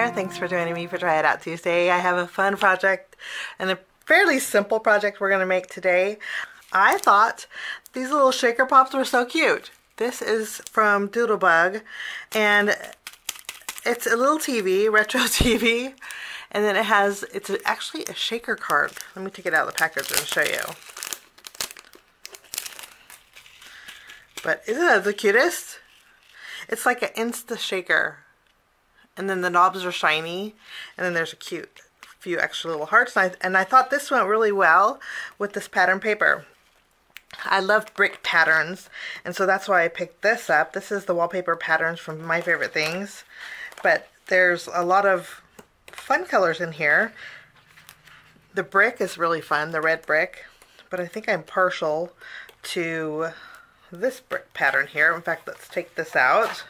there, thanks for joining me for Try It Out Tuesday. I have a fun project and a fairly simple project we're going to make today. I thought these little shaker pops were so cute. This is from Doodlebug and it's a little TV, retro TV, and then it's actually a shaker card. Let me take it out of the package and show you. But isn't that the cutest? It's like an Insta shaker. And then the knobs are shiny, and then there's a cute few extra little hearts. And I thought this went really well with this pattern paper. I love brick patterns, and so that's why I picked this up. This is the wallpaper patterns from My Favorite Things, but there's a lot of fun colors in here. The brick is really fun, the red brick, but I think I'm partial to this brick pattern here. In fact, let's take this out.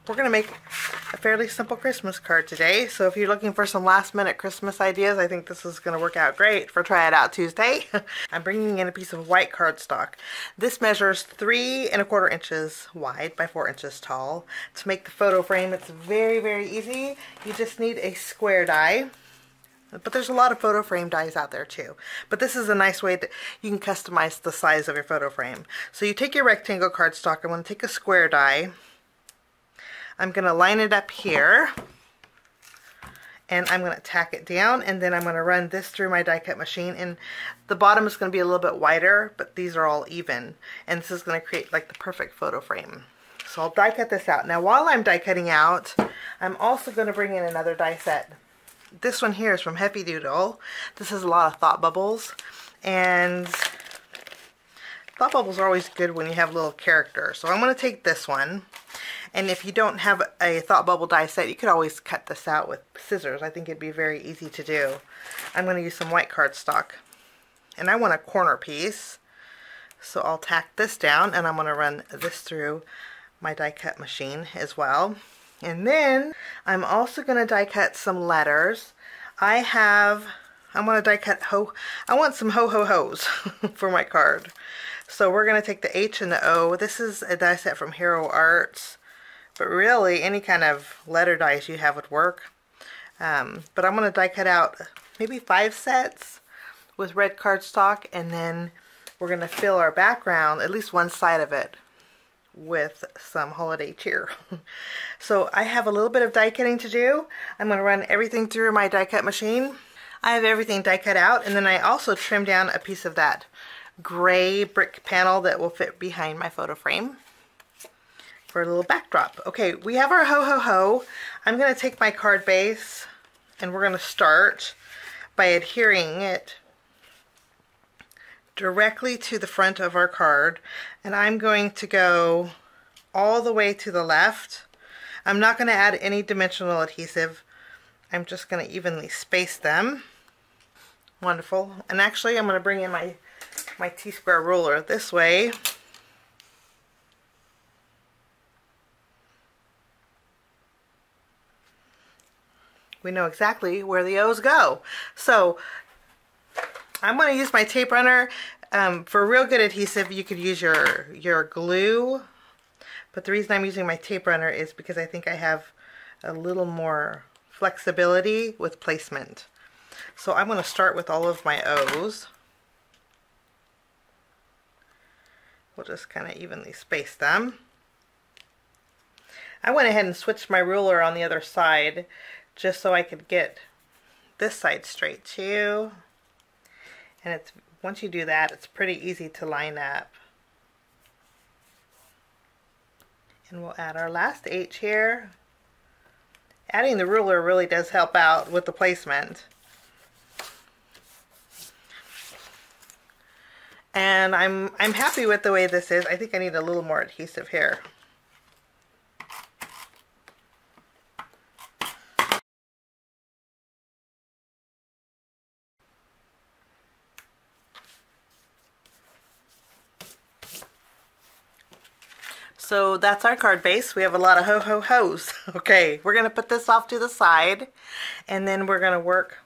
We're going to make a fairly simple Christmas card today, so if you're looking for some last minute Christmas ideas, I think this is going to work out great for Try It Out Tuesday. I'm bringing in a piece of white cardstock. This measures 3 1/4 inches wide by 4 inches tall. To make the photo frame, it's very, very easy. You just need a square die. But there's a lot of photo frame dies out there too. But this is a nice way that you can customize the size of your photo frame. So you take your rectangle cardstock. I'm going to take a square die. I'm going to line it up here. And I'm going to tack it down. And then I'm going to run this through my die cut machine. And the bottom is going to be a little bit wider, but these are all even. And this is going to create like the perfect photo frame. So I'll die cut this out. Now while I'm die cutting out, I'm also going to bring in another die set. This one here is from Heffy Doodle. This has a lot of thought bubbles, and thought bubbles are always good when you have little characters. So I'm going to take this one, and if you don't have a thought bubble die set, you could always cut this out with scissors. I think it'd be very easy to do. I'm going to use some white cardstock, and I want a corner piece, so I'll tack this down, and I'm going to run this through my die cut machine as well. And then I'm also going to die cut some letters. I want to die cut I want some ho-ho-hos for my card. So we're going to take the H and the O. This is a die set from Hero Arts, but really any kind of letter dies you have would work. But I'm going to die cut out maybe 5 sets with red cardstock, and then we're going to fill our background, at least one side of it, with some holiday cheer. So I have a little bit of die cutting to do. I'm going to run everything through my die cut machine. I have everything die cut out, and then I also trimmed down a piece of that gray brick panel that will fit behind my photo frame for a little backdrop. Okay, we have our ho ho ho. I'm going to take my card base and we're going to start by adhering it directly to the front of our card, and I'm going to go all the way to the left. I'm not going to add any dimensional adhesive. I'm just going to evenly space them. Wonderful. And actually I'm going to bring in my T-square ruler this way. We know exactly where the O's go. So I'm going to use my tape runner. For real good adhesive, you could use your glue, but the reason I'm using my tape runner is because I think I have a little more flexibility with placement. So I'm going to start with all of my O's. We'll just kind of evenly space them. I went ahead and switched my ruler on the other side just so I could get this side straight too. And once you do that, it's pretty easy to line up. And we'll add our last H here. Adding the ruler really does help out with the placement. And I'm happy with the way this is. I think I need a little more adhesive here. So that's our card base. We have a lot of ho-ho-hos. Okay, we're going to put this off to the side, and then we're going to work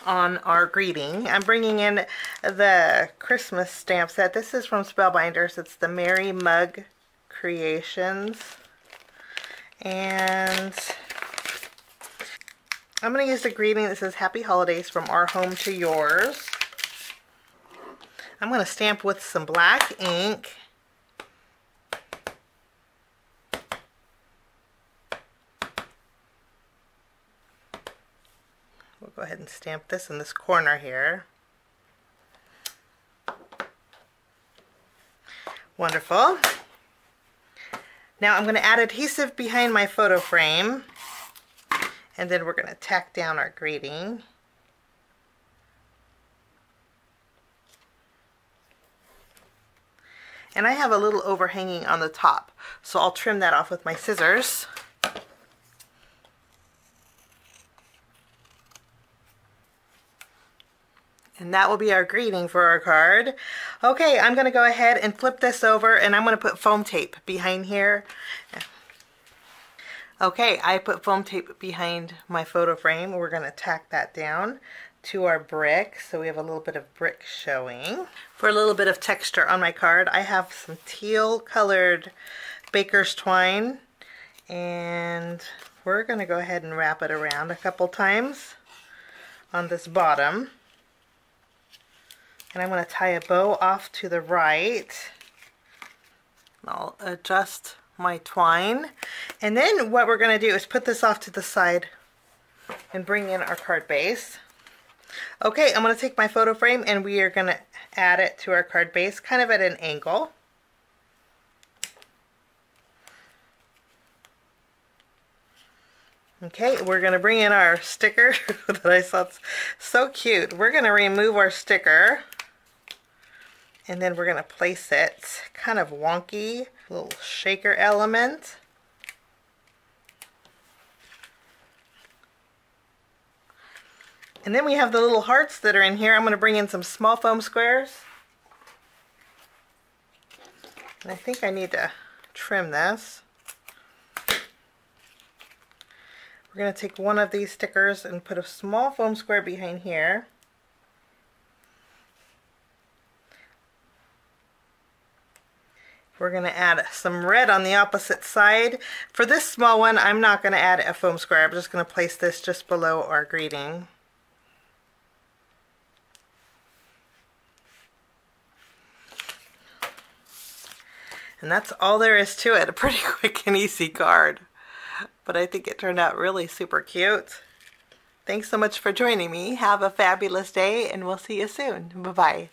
on our greeting. I'm bringing in the Christmas stamp set. This is from Spellbinders. It's the Merry Mug Creations. And I'm going to use the greeting that says Happy Holidays from our home to yours. I'm going to stamp with some black ink. We'll go ahead and stamp this in this corner here. Wonderful. Now I'm going to add adhesive behind my photo frame, and then we're going to tack down our greeting. And I have a little overhanging on the top, so I'll trim that off with my scissors. And that will be our greeting for our card. Okay, I'm going to go ahead and flip this over, and I'm going to put foam tape behind here. Okay, I put foam tape behind my photo frame. We're going to tack that down to our brick, so we have a little bit of brick showing. For a little bit of texture on my card, I have some teal colored baker's twine, and we're going to go ahead and wrap it around a couple times on this bottom. And I'm going to tie a bow off to the right. I'll adjust my twine. And then what we're going to do is put this off to the side and bring in our card base. Okay, I'm going to take my photo frame and we are going to add it to our card base kind of at an angle. Okay, we're going to bring in our sticker that I thought so cute. We're going to remove our sticker, and then we're going to place it kind of wonky, little shaker element. And then we have the little hearts that are in here. I'm going to bring in some small foam squares. And I think I need to trim this. We're going to take one of these stickers and put a small foam square behind here. We're going to add some red on the opposite side. For this small one, I'm not going to add a foam square. I'm just going to place this just below our greeting. And that's all there is to it. A pretty quick and easy card. But I think it turned out really super cute. Thanks so much for joining me. Have a fabulous day, and we'll see you soon. Bye-bye.